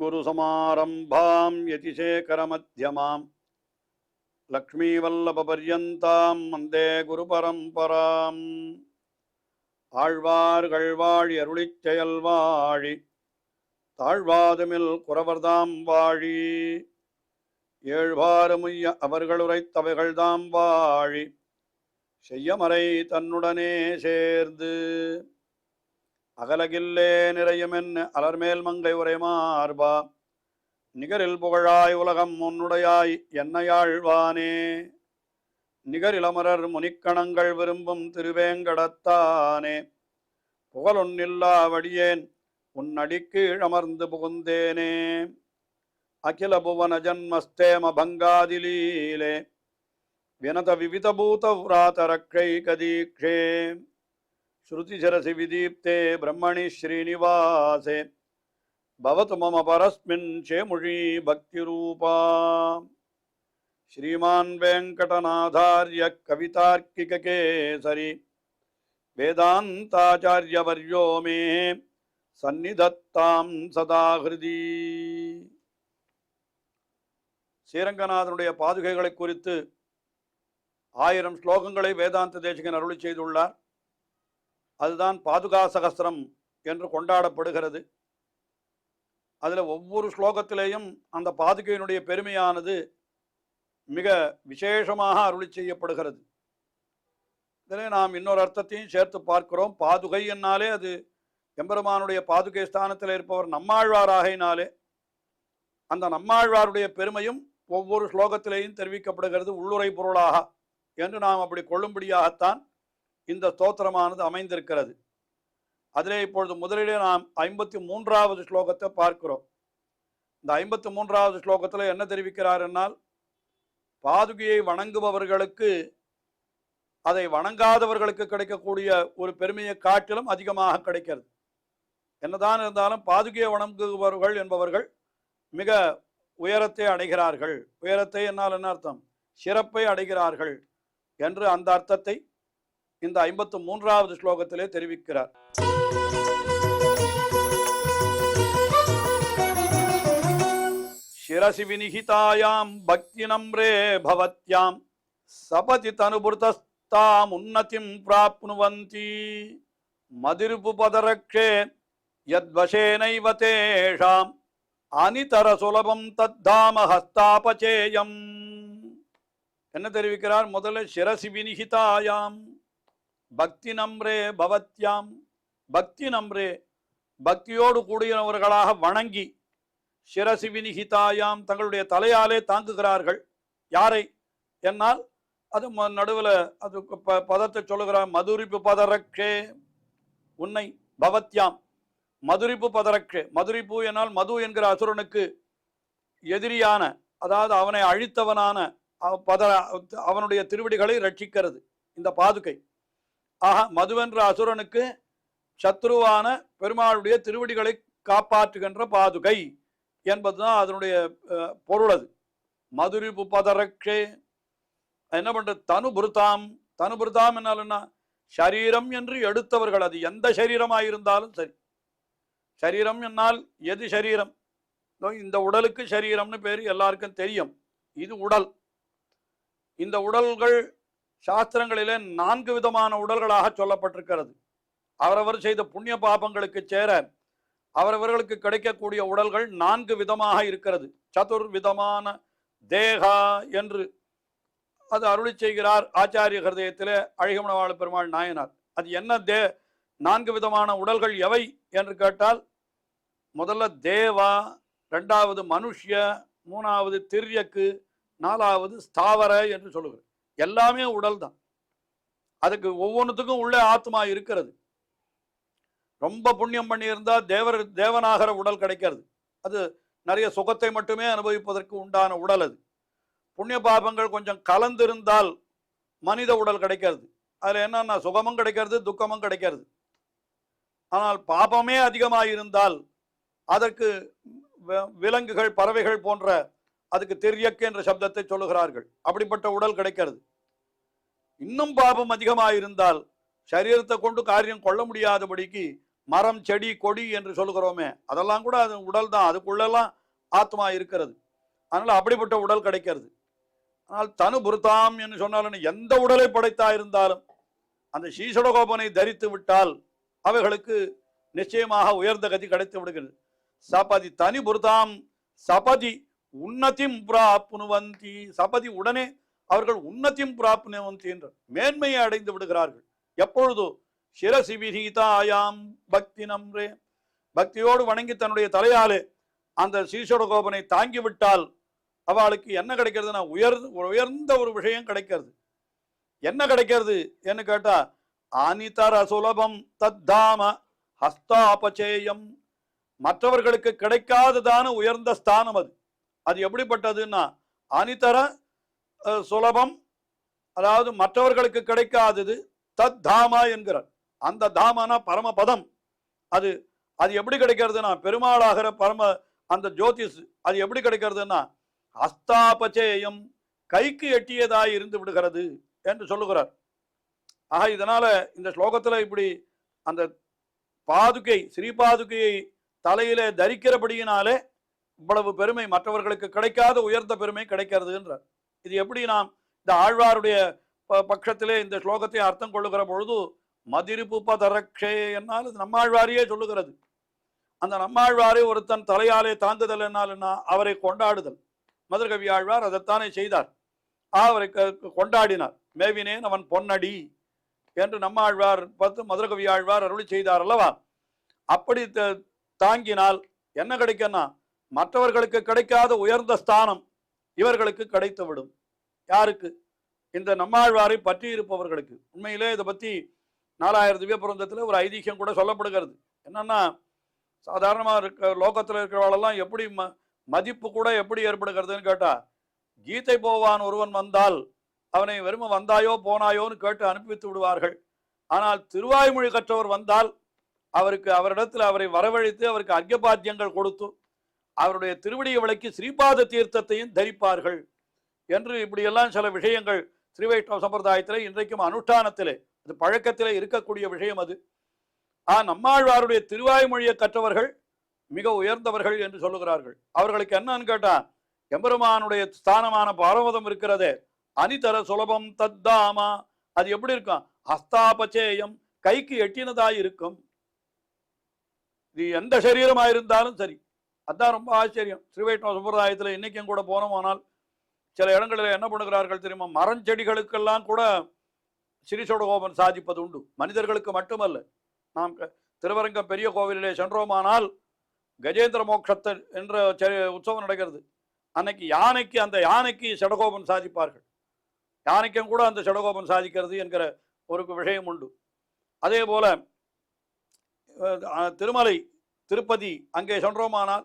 अस्मद्गुरुसमारम्भां यतिशेखरमध्यमां लक्ष्मीवल्लभपर्यन्तां वन्दे गुरुपरम्पराम् ஆழ்வார்கள் வாழி அருளிச் செயல் வாழி தாழ்வாதுமில் குறவர்தாம் வாழி ஏழ்வாறுமுய்ய அவர்களுரைத்தவைகள்தாம் வாழி செய்யமறை தன்னுடனே சேர்ந்து அகலகில்லே நிறையுமென் அலர்மேல் மங்கை உரைமார்பா நிகரில் புகழாய் உலகம் முன்னுடையாய் என்னையாழ்வானே நிகரிலமரர் முனிக்கணங்கள் விரும்பும் திருவேங்கடத்தானே புகழொன்னில்லா வடியேன் உன்னடிக்கீழ் அமர்ந்து புகுந்தேனே அகில புவன ஜன்மஸ்தேம பங்காதிலீலே வினத விவித பூத விராதரக்ஷை கதீக்ஷே ஸ்ருதிசரசி விதீப்தே பிரம்மணி ஸ்ரீனிவாசே பவது மம பரஸ்மின் சேமுழி பக்திரூபா श्रीमान वेंकटनाथार्य कवितार्किक केसरी वेदांताचार्यवर्यो मे सन्निधत्तां सदा हृदि ஸ்ரீரங்கநாதனுடைய பாதுகைகளை குறித்து 1000 ஸ்லோகங்களை வேதாந்த தேசிகன் அருளி செய்துள்ளார். அதுதான் பாதுகா சகஸ்திரம் என்று கொண்டாடப்படுகிறது. அதில் ஒவ்வொரு ஸ்லோகத்திலேயும் அந்த பாதுகையினுடைய பெருமையானது மிக விசேஷமாக அருளி செய்யப்படுகிறது. இதில் நாம் இன்னொரு அர்த்தத்தையும் சேர்த்து பார்க்கிறோம். பாதுகை என்னாலே அது எம்பெருமானுடைய பாதுகை ஸ்தானத்தில் இருப்பவர் நம்மாழ்வாராகினாலே அந்த நம்மாழ்வாருடைய பெருமையும் ஒவ்வொரு ஸ்லோகத்திலேயும் தெரிவிக்கப்படுகிறது உள்ளுரை பொருளாக என்று நாம் அப்படி கொள்ளும்படியாகத்தான் இந்த ஸ்தோத்திரமானது அமைந்திருக்கிறது. அதிலே இப்பொழுது முதலிலே நாம் 53வது ஸ்லோகத்தை பார்க்கிறோம். இந்த 53வது ஸ்லோகத்தில் என்ன தெரிவிக்கிறார் என்னால், பாதுகையை வணங்குபவர்களுக்கு அதை வணங்காதவர்களுக்கு கிடைக்கக்கூடிய ஒரு பெருமையை காட்டிலும் அதிகமாக கிடைக்கிறது. என்னதான் இருந்தாலும் பாதுகையை வணங்குபவர்கள் என்பவர்கள் மிக உயரத்தை அடைகிறார்கள். உயரத்தை என்னால் என்ன அர்த்தம்? சிறப்பை அடைகிறார்கள் என்று அந்த அர்த்தத்தை இந்த 53வது ஸ்லோகத்திலே தெரிவிக்கிறார். शिरसि विनिहितायां भक्ति नम्रे भवत्यां सपति तनुभृतस्ताम् उन्नतिं प्राप्नुवन्ति मदिरुपपदरक्षे यद्वशेनैव तेषाम् अनितर सुलभं तद्धाम हस्तापचेयम् என்ன தெரிவிக்கிறார்? முதல்ல शिरसि विनिहितायां भक्ति नम्रे भवत्यां, भक्ति नम्रे பக்தியோடு கூடியவர்களாக வணங்கி, சிரசி வினிகிதாயாம் தங்களுடைய தலையாலே தாங்குகிறார்கள். யாரை என்னால் அது நடுவில் அது பதத்தை சொல்லுகிறார். மதுரிப்பு பதரக்ஷே உன்னை பவத்யாம் மதுரிப்பு பதரக்ஷே. மதுரிப்பு என்னால் மது என்கிற அசுரனுக்கு எதிரியான, அதாவது அவனை அழித்தவனான அவனுடைய திருவடிகளை ரட்சிக்கிறது இந்த பாதுகை. ஆக மதுவென்ற அசுரனுக்கு சத்ருவான பெருமாளுடைய திருவடிகளை காப்பாற்றுகின்ற பாதுகை என்பதுதான் அதனுடைய பொருள். அது மதுரிப்பு பதரக்ஷே. என்ன பண்றது? தனுபிருதாம். தனுபிருதாம் என்னால்னா சரீரம் என்று எடுத்தவர்கள், அது எந்த சரீரமாயிருந்தாலும் சரி. சரீரம் என்னால் எது சரீரம்? இந்த உடலுக்கு சரீரம்னு பேர் எல்லாருக்கும் தெரியும். இது உடல். இந்த உடல்கள் சாஸ்திரங்களிலே 4 விதமான உடல்களாக சொல்லப்பட்டிருக்கிறது. அவரவர் செய்த புண்ணிய பாபங்களுக்கு சேர அவரவர்களுக்கு கிடைக்கக்கூடிய உடல்கள் 4 விதமாக இருக்கிறது. சதுர்விதமான தேகா என்று அது அருளி செய்கிறார் ஆச்சாரிய ஹிருதயத்திலே அழகிமணவாள பெருமாள் நாயனார். அது என்ன 4 விதமான உடல்கள் எவை என்று கேட்டால், முதல்ல தேவா, 2வது மனுஷ்ய, 3வது திரியக்கு, 4வது ஸ்தாவர என்று சொல்லுகிறது. எல்லாமே உடல் தான். அதுக்கு ஒவ்வொன்றுத்துக்கும் உள்ளே ஆத்மா இருக்கிறது. ரொம்ப புண்ணியம் பண்ணியிருந்தா தேவனாகிற உடல் கிடைக்கிறது. அது நிறைய சுகத்தை மட்டுமே அனுபவிப்பதற்கு உண்டான உடல். அது புண்ணிய பாபங்கள் கொஞ்சம் கலந்திருந்தால் மனித உடல் கிடைக்கிறது. அதில் என்னன்னா சுகமும் கிடைக்கிறது, துக்கமும் கிடைக்கிறது. ஆனால் பாபமே அதிகமாக இருந்தால் அதற்கு விலங்குகள், பறவைகள் போன்ற அதுக்கு திரியக்கு என்ற சப்தத்தை சொல்லுகிறார்கள். அப்படிப்பட்ட உடல் கிடைக்கிறது. இன்னும் பாபம் அதிகமாக இருந்தால் சரீரத்தை கொண்டு காரியம் கொள்ள முடியாதபடிக்கு மரம் செடி கொடி என்று சொல்லுகிறோமே, அதெல்லாம் கூட அது உடல் தான், அதுக்குள்ளெல்லாம் ஆத்மா இருக்கிறது. அதனால அப்படிப்பட்ட உடல் கிடைக்கிறது. ஆனால் தனு புருத்தாம் என்று சொன்னாலும் எந்த உடலை படைத்தா இருந்தாலும் அந்த ஸ்ரீஷடகோபனை தரித்து விட்டால் அவைகளுக்கு நிச்சயமாக உயர்ந்த கதி கிடைத்து விடுகிறது. சபதி தனி புருதாம் சபதி உன்னதிம் பிராப்னுவந்தி. சபதி உடனே அவர்கள் உன்னதிம் பிராப்னுவந்தி என்ற மேன்மையை அடைந்து விடுகிறார்கள். எப்பொழுதோ சிரசி விஹீதாயாம் பக்தி நம்ரே, பக்தியோடு வணங்கி தன்னுடைய தலையாலே அந்த ஸ்ரீஷடகோபனை தாங்கிவிட்டால் அவளுக்கு என்ன கிடைக்கிறதுனா உயர்ந்த ஒரு விஷயம் கிடைக்கிறது. என்ன கிடைக்கிறது என்று கேட்டா, அனிதர சுலபம் தத்தாம ஹஸ்தாபச்சேயம். மற்றவர்களுக்கு கிடைக்காததான உயர்ந்த ஸ்தானம் அது. அது எப்படிப்பட்டதுன்னா அனிதர சுலபம், அதாவது மற்றவர்களுக்கு கிடைக்காதது. தத் தாமா என்கிறார். அந்த தாமனா பரமபதம். அது அது எப்படி கிடைக்கிறதுனா பெருமாளாகிற பரம அந்த ஜோதிஷ் அது எப்படி கிடைக்கிறதுனா ஹஸ்தாபச்சேயம், கைக்கு எட்டியதாய் இருந்து விடுகிறது என்று சொல்லுகிறார். ஆக இதனால இந்த ஸ்லோகத்தில் இப்படி அந்த பாதுகை ஸ்ரீபாதுகையை தலையிலே தரிக்கிறபடியினாலே இவ்வளவு பெருமை, மற்றவர்களுக்கு கிடைக்காத உயர்ந்த பெருமை கிடைக்கிறது என்றார். இது எப்படி நாம் இந்த ஆழ்வாருடைய பட்சத்திலே இந்த ஸ்லோகத்தை அர்த்தம் கொள்ளுகிற பொழுது மதிரிப்பு பதரக்ஷே என்னால் நம்மாழ்வாரையே சொல்லுகிறது. அந்த நம்மாழ்வாரை ஒருத்தன் தலையாலே தாங்குதல் என்னால் என்ன, அவரை கொண்டாடுதல். மதுரகவி ஆழ்வார் அதைத்தானே செய்தார். அவரை கொண்டாடினார். மேவினேன் அவன் பொன்னடி என்று நம்மாழ்வார் பார்த்து மதுரகவி ஆழ்வார் அருளி செய்தார் அல்லவா. அப்படி தாங்கினால் என்ன கிடைக்கும்னா மற்றவர்களுக்கு கிடைக்காத உயர்ந்த ஸ்தானம் இவர்களுக்கு கிடைத்துவிடும். யாருக்கு? இந்த நம்மாழ்வாரை பற்றி இருப்பவர்களுக்கு. உண்மையிலே இதை பற்றி 4000 திவ்ய பிரபந்தத்தில் ஒரு ஐதீகம் கூட சொல்லப்படுகிறது. என்னன்னா, சாதாரணமாக இருக்க லோகத்தில் இருக்கிறவாளெல்லாம் எப்படி மதிப்பு கூட எப்படி ஏற்படுகிறதுன்னு கேட்டால், கீதை போவான் ஒருவன் வந்தால் அவனை வெறும வந்தாயோ போனாயோன்னு கேட்டு அனுப்பிவித்து விடுவார்கள். ஆனால் திருவாய்மொழி கற்றவர் வந்தால் அவரிடத்தில் அவரை வரவழைத்து அவருக்கு அர்க்கபாத்தியங்கள் கொடுத்து அவருடைய திருவடியை விளக்கி ஸ்ரீபாத தீர்த்தத்தையும் தரிப்பார்கள் என்று இப்படியெல்லாம் சில விஷயங்கள் ஸ்ரீ வைஷ்ணவ சம்பிரதாயத்தில் இன்றைக்கும் அனுஷ்டானத்திலே அது பழக்கத்திலே இருக்கக்கூடிய விஷயம் அது. நம்மாழ்வாருடைய திருவாய்மொழியை கற்றவர்கள் மிக உயர்ந்தவர்கள் என்று சொல்லுகிறார்கள். அவர்களுக்கு என்னன்னு கேட்டா, எம்பெருமானுடைய ஸ்தானமான பாரவதம் இருக்கிறதே, அனிதர சுலபம் தத்தாமா, அது எப்படி இருக்கும்? ஹஸ்தாபச்சேயம், கைக்கு எட்டினதாய் இருக்கும். இது எந்த சரீரமாயிருந்தாலும் சரி. அதுதான் ரொம்ப ஆச்சரியம். ஸ்ரீ வைஷ்ணவ சம்பிரதாயத்தில் இன்னைக்கும் கூட போனோமானால் சில இடங்களில் என்ன பண்ணுகிறார்கள் தெரியுமா, மரஞ்செடிகளுக்கெல்லாம் கூட ஸ்ரீஷடகோபன் சாதிப்பது உண்டு. மனிதர்களுக்கு மட்டுமல்ல. நாம் திருவரங்கம் பெரிய கோவிலிலே சென்றோமானால் கஜேந்திர மோட்சத்தை என்ற உற்சவம் நடக்கிறது. அன்னைக்கு அந்த யானைக்கு ஷடகோபன் சாதிப்பார்கள். யானைக்கும் கூட அந்த ஷடகோபன் சாதிக்கிறது என்கிற ஒரு விஷயம் உண்டு. அதே போல திருமலை திருப்பதி அங்கே சென்றோமானால்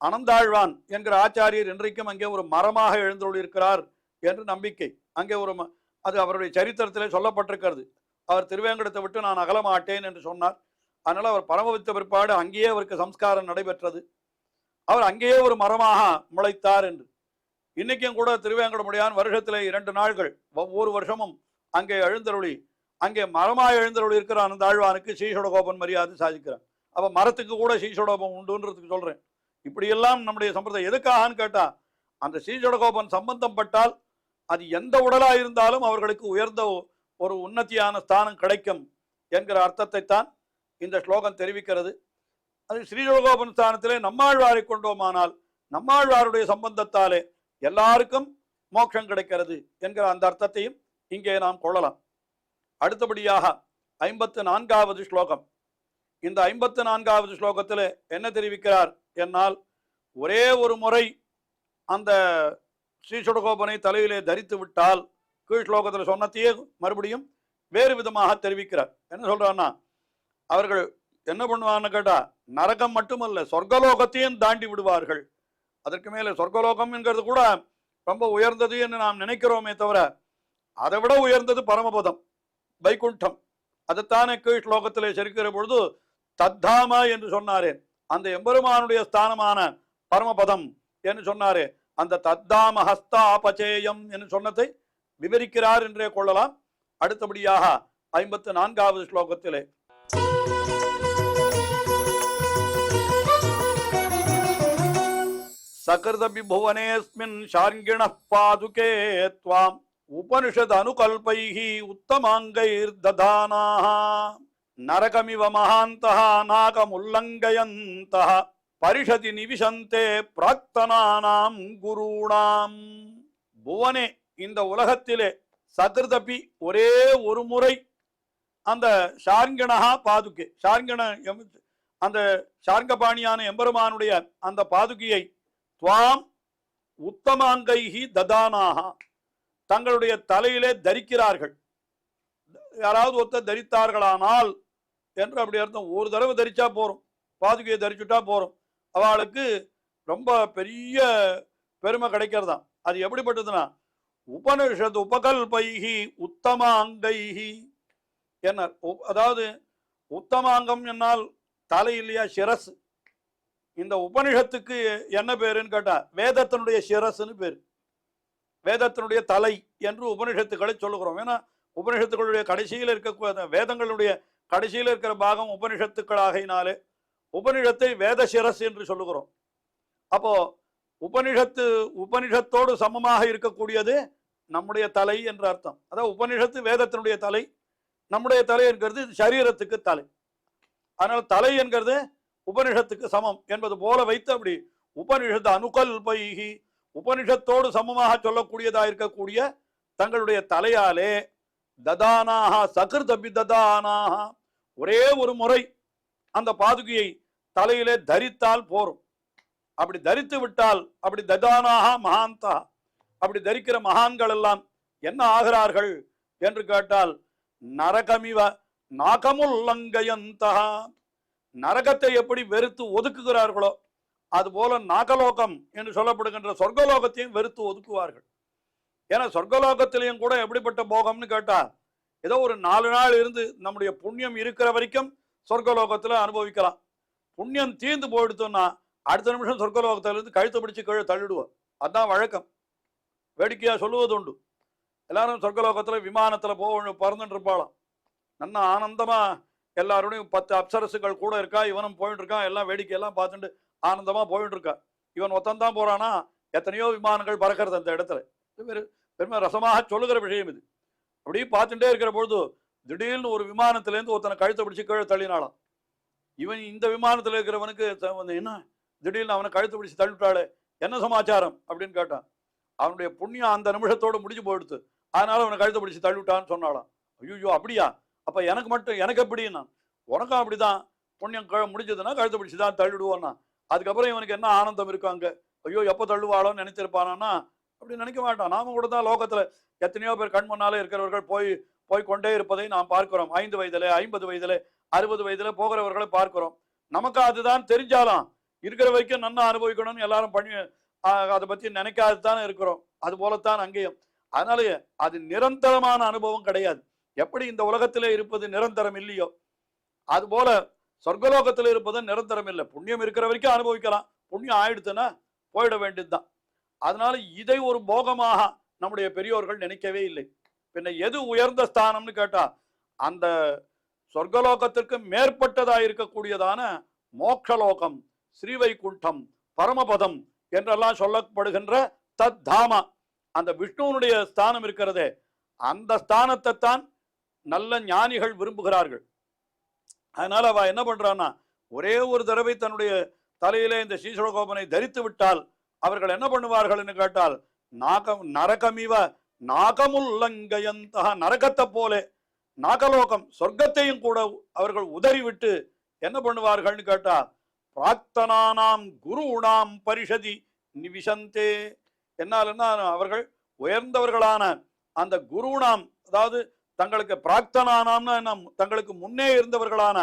அனந்தாழ்வான் என்கிற ஆச்சாரியர் இன்றைக்கும் அங்கே ஒரு மரமாக எழுந்தருளியிருக்கிறார் என்று நம்பிக்கை. அங்கே அது அவருடைய சரித்திரத்திலே சொல்லப்பட்டிருக்கிறது. அவர் திருவேங்கடத்தை விட்டு நான் அகலமாட்டேன் என்று சொன்னார். அதனால் அவர் பரமவித்த பிற்பாடு அங்கேயே அவருக்கு சம்ஸ்காரம் நடைபெற்றது. அவர் அங்கேயே ஒரு மரமாக முளைத்தார் என்று. இன்னைக்கும் கூட திருவேங்கடமுடியான் வருஷத்திலே 2 நாள்கள் ஒவ்வொரு வருஷமும் அங்கே எழுந்தருளி அங்கே மரமாக எழுந்தருளி இருக்கிற அனந்தாழ்வானுக்கு ஸ்ரீஷடகோபன் மரியாதை சாதிக்கிறார். அப்போ மரத்துக்கு கூட ஸ்ரீஷடகோபன் உண்டுன்றதுக்கு சொல்கிறேன். இப்படியெல்லாம் நம்முடைய சம்பிரதாயம் எதுக்காகன்னு கேட்டால், அந்த ஸ்ரீஷடகோபன் சம்பந்தம் பட்டால் அது எந்த உடலாக இருந்தாலும் அவர்களுக்கு உயர்ந்த ஒரு உன்னதியான ஸ்தானம் கிடைக்கும் என்கிற அர்த்தத்தை தான் இந்த ஸ்லோகம் தெரிவிக்கிறது. அது ஸ்ரீஷடகோபன் ஸ்தானத்திலே நம்மாழ்வாரை கொண்டோமானால் நம்மாழ்வாருடைய சம்பந்தத்தாலே எல்லாருக்கும் மோட்சம் கிடைக்கிறது என்கிற அந்த அர்த்தத்தையும் இங்கே நாம் கொள்ளலாம். அடுத்தபடியாக 54வது ஸ்லோகம். இந்த 54வது ஸ்லோகத்தில் என்ன தெரிவிக்கிறார் என்னால், ஒரே ஒரு முறை அந்த ஸ்ரீஷடகோபனை தலையிலே தரித்து விட்டால் கீழ் ஸ்லோகத்தில் சொன்னத்தையே மறுபடியும் வேறு விதமாக தெரிவிக்கிறார். என்ன சொல்றான்னா, அவர்கள் என்ன பண்ணுவான்னு கேட்டா, நரகம் மட்டுமல்ல சொர்க்கலோகத்தையும் தாண்டி விடுவார்கள். அதற்கு மேலே சொர்க்கலோகம் என்கிறது கூட ரொம்ப உயர்ந்தது என்று நாம் நினைக்கிறோமே தவிர, அதை விட உயர்ந்தது பரமபதம் வைகுண்டம். அதைத்தானே கீழ் ஸ்லோகத்திலே செருக்கிற பொழுது தத்தாமா என்று சொன்னாரே, அந்த எம்பெருமானுடைய ஸ்தானமான பரமபதம் என்று சொன்னாரே, அந்த தத்தாம ஹஸ்தாபச்சேயம் என்று சொன்னதை விவரிக்கிறார் என்றே கொள்ளலாம். அடுத்தபடியாக 54வது ஸ்லோகத்திலே சகிருதபி புவனேஸ்மின் ஷார்ங்கிண பாதுகே த்வாம் உபனிஷத் அனுகல்பைஹி உத்தமாங்கைர் ததானாஹ நரகமிவ மகாந்தஹ நாகமுல்லங்கயந்தஹ பரிஷதி நிவிசந்தே பிராக்தனானாம் குருணாம். புவனே, இந்த உலகத்திலே சகிருதபி ஒரே ஒரு முறை அந்த ஷார்ங்கிணஹா பாதுகே, அந்த ஷார்ங்கபாணியான எம்பெருமானுடைய அந்த பாதுகையை துவாம் உத்தமாங்கைஹி ததானாஹா தங்களுடைய தலையிலே தரிக்கிறார்கள். யாராவது ஒருத்தர் தரித்தார்களானால் என்று அப்படி அர்த்தம். ஒரு தடவை தரிச்சா போறோம், பாதுகையை தரிச்சுட்டா போறோம், அவளுக்கு ரொம்ப பெரிய பெருமை கிடைக்கிறதா. அது எப்படிப்பட்டதுன்னா உபனிஷத் உபகல்பைஹி உத்தமாங்கைஹி என்ன, அதாவது உத்தமாங்கம் என்னால் தலை இல்லையா, சிரஸ். இந்த உபனிஷத்துக்கு என்ன பேருன்னு கேட்டா வேதத்தினுடைய சிரஸ்ன்னு பேரு, வேதத்தினுடைய தலை என்று உபனிஷத்துக்களை சொல்லுகிறோம். ஏன்னா உபனிஷத்துக்களுடைய கடைசியில் இருக்க வேதங்களுடைய கடைசியில் இருக்கிற பாகம் உபனிஷத்துக்களாகினாலே உபனிஷத்தை வேத சிரஸ் என்று சொல்லுகிறோம். அப்போ உபனிஷத்தோடு சமமாக இருக்கக்கூடியது நம்முடைய தலை என்று அர்த்தம். அதாவது உபனிஷத்து வேதத்தினுடைய தலை, நம்முடைய தலை என்கிறது சரீரத்துக்கு தலை. அதனால தலை என்கிறது உபனிஷத்துக்கு சமம் என்பது போல வைத்து அப்படி உபனிஷத்து அனுகல்பைஹி உபனிஷத்தோடு சமமாக சொல்லக்கூடியதாக இருக்கக்கூடிய தங்களுடைய தலையாலே ததானாக சகிருதபி ததானாக ஒரே ஒரு முறை அந்த பாதுகையை தலையிலே தரித்தால் போரும். அப்படி தரித்து விட்டால், அப்படி ததானாக மகாந்தா, அப்படி தரிக்கிற மகான்கள் எல்லாம் என்ன ஆகிறார்கள் என்று கேட்டால் நரகமிவ நாகமுல்லங்கயந்தா, நரகத்தை எப்படி வெறுத்து ஒதுக்குகிறார்களோ அதுபோல நாகலோகம் என்று சொல்லப்படுகின்ற சொர்க்கலோகத்தையும் வெறுத்து ஒதுக்குவார்கள். ஏன்னா சொர்க்கலோகத்திலையும் கூட எப்படிப்பட்ட போகம்னு கேட்டா ஏதோ ஒரு 4 நாள் இருந்து நம்முடைய புண்ணியம் இருக்கிற வரைக்கும் சொர்க்கலோகத்துல அனுபவிக்கலாம். புண்ணியம் தீர்ந்து போயிடுத்தோம்னா அடுத்த நிமிஷம் சொர்க்கலோகத்துல இருந்து கழுத்தை பிடிச்சு கீழே தள்ளிடுவோம். அதுதான் வழக்கம், வேடிக்கையா சொல்லுவது உண்டு. எல்லாரும் சொர்க்கலோகத்துல விமானத்துல பறந்துட்டு இருப்பாளாம். நல்லா ஆனந்தமா எல்லாரோடையும் 10 அப்சரசுகள் கூட இருக்கா, இவனும் போயிட்டு இருக்கான், எல்லாம் வேடிக்கையெல்லாம் பார்த்துட்டு ஆனந்தமா போயிட்டு இருக்கா. இவன் ஒத்தந்தான் போறானா, எத்தனையோ விமானங்கள் பறக்கிறது அந்த இடத்துல. பெருமை ரசமாக சொல்லுகிற விஷயம் இது. அப்படியே பார்த்துட்டே இருக்கிற பொழுது திடீர்னு ஒரு விமானத்திலேருந்து ஒருத்தனை கழுத்தை பிடிச்சி கீழே தள்ளினாலாம். இவன் இந்த விமானத்தில் இருக்கிறவனுக்கு என்ன திடீர்னு அவனை கழுத்தை பிடிச்சி தள்ளிவிட்டாளே, என்ன சமாச்சாரம் அப்படின்னு கேட்டான். அவனுடைய புண்ணியம் அந்த நிமிஷத்தோடு முடிஞ்சு போயிடுத்து, அதனால அவனை கழுத்தை பிடிச்சி தள்ளிவிட்டான்னு சொன்னாலாம். ஐயோ அப்படியா, அப்ப எனக்கு எப்படின்னா உனக்கும் அப்படிதான், புண்ணியம் முடிஞ்சதுன்னா கழுத்தை பிடிச்சி தான் தள்ளிடுவோன்னா. அதுக்கப்புறம் இவனுக்கு என்ன ஆனந்தம் இருக்காங்க, ஐயோ எப்போ தள்ளுவாளோன்னு நினைச்சிருப்பானா, அப்படி நினைக்க மாட்டான். நாம கூட தான் லோகத்துல எத்தனையோ பேர் கண் முன்னாலே இருக்கிறவர்கள் போய் கொண்டே இருப்பதை நாம் பார்க்கிறோம். 5 வயதுல 50 வயதுல 60 வயதுல போகிறவர்களை பார்க்கிறோம். நமக்கு அதுதான் தெரிஞ்சாலும் இருக்கிற வரைக்கும் நன்னா அனுபவிக்கணும்னு எல்லாரும் பண்ணி அதை பத்தி நினைக்காதுதானே இருக்கிறோம். அது போலத்தான் அங்கேயும். அதனால அது நிரந்தரமான அனுபவம் கிடையாது. எப்படி இந்த உலகத்திலே இருப்பது நிரந்தரம் இல்லையோ அது போல சொர்க்கலோகத்தில் இருப்பது நிரந்தரம் இல்லை. புண்ணியம் இருக்கிற வரைக்கும் அனுபவிக்கலாம், புண்ணியம் ஆயிடுத்துன்னா போயிட வேண்டியதுதான். அதனால இதை ஒரு போகமாக நம்முடைய பெரியோர்கள் நினைக்கவே இல்லை. பின்ன எது உயர்ந்த ஸ்தானம்னு கேட்டா அந்த சொர்க்கலோகத்திற்கு மேற்பட்டதா இருக்கக்கூடியதான மோட்சலோகம், ஸ்ரீவைகுண்டம், பரமபதம் என்றெல்லாம் சொல்லப்படுகின்ற தத் தாமா, அந்த விஷ்ணுவனுடைய ஸ்தானம் இருக்கிறதே, அந்த ஸ்தானத்தை தான் நல்ல ஞானிகள் விரும்புகிறார்கள். அதனால அவ என்ன பண்றான்னா ஒரே ஒரு தடவை தன்னுடைய தலையிலே இந்த ஸ்ரீசடகோபனை தரித்து விட்டால் அவர்கள் என்ன பண்ணுவார்கள் என்று கேட்டால் நரகமிவ நாகமுல்லங்கயந்தஹ, நரகத்தை போல நாகலோகம் சொர்க்கத்தையும் கூட அவர்கள் உதறிவிட்டு என்ன பண்ணுவார்கள்னு கேட்டா பிராக்தனானாம் குருணாம் பரிஷதி நிவிசந்தே. என்னாலன்னா அவர்கள் உயர்ந்தவர்களான அந்த குருணாம், அதாவது தங்களுக்கு பிராக்தனானாம்னா தங்களுக்கு முன்னே இருந்தவர்களான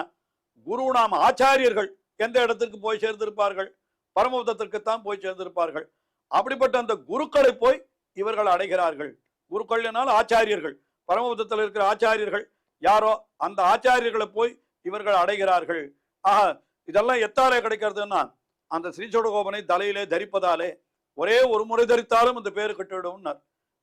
குருணாம் ஆச்சாரியர்கள் எந்த இடத்திற்கு போய் சேர்ந்திருப்பார்கள், பரமபதத்திற்குத்தான் போய் சேர்ந்திருப்பார்கள். அப்படிப்பட்ட அந்த குருக்களை போய் இவர்கள் அடைகிறார்கள். குருக்கள் என்னால் ஆச்சாரியர்கள், பரமபதத்தில் இருக்கிற ஆச்சாரியர்கள் யாரோ அந்த ஆச்சாரியர்களை போய் இவர்கள் அடைகிறார்கள். ஆக இதெல்லாம் எத்தாலே கிடைக்கிறதுன்னா அந்த ஸ்ரீசடகோபனை தலையிலே தரிப்பதாலே, ஒரே ஒரு முறை தரித்தாலும் அந்த பேரு கட்டுவிடும்னார்.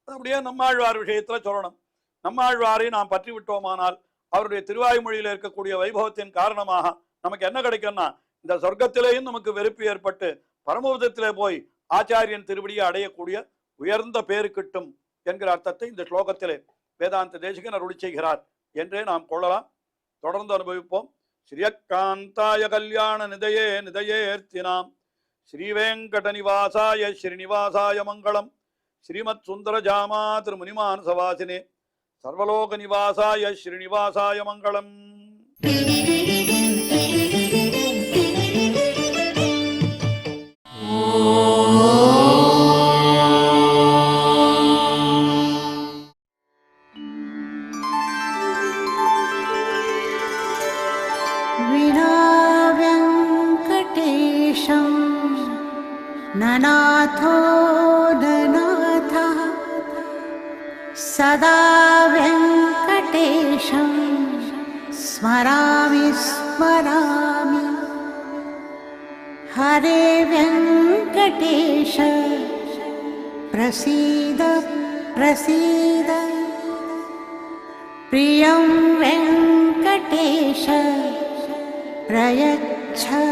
அப்படியே நம்மாழ்வார் விஷயத்துல சொல்லணும். நம்மாழ்வாரை நாம் பற்றி விட்டோமானால் அவருடைய திருவாய்மொழியில இருக்கக்கூடிய வைபவத்தின் காரணமாக நமக்கு என்ன கிடைக்கும்னா இந்த சொர்க்கத்திலேயும் நமக்கு வெறுப்பு ஏற்பட்டு பரமபதத்திலே போய் ஆச்சாரியன் திருவடியை அடையக்கூடிய உயர்ந்த பேரு கிட்டும் என்கிற அர்த்தத்தை இந்த ஸ்லோகத்திலே வேதாந்த தேசிகன் அருளி செய்கிறார் என்றே நாம் கொள்ளலாம். தொடர்ந்து அனுபவிப்போம். ஸ்ரீயக்காந்தாய கல்யாண நிதையே நிதையேர்த்தினாம் ஸ்ரீவேங்கட நிவாசாய ஸ்ரீனிவாசாய மங்களம். ஸ்ரீமத் சுந்தர ஜாமா திருமுனிமான் சவாசினே சர்வலோக நிவாசாய ஸ்ரீனிவாசாய மங்களம். ननाथो ननाथः सदा वेङ्कटेशं स्मरामि स्मरामि. हरे वेङ्कटेश प्रसीद प्रसीद. प्रियं वेङ्कटेश प्रयच्छ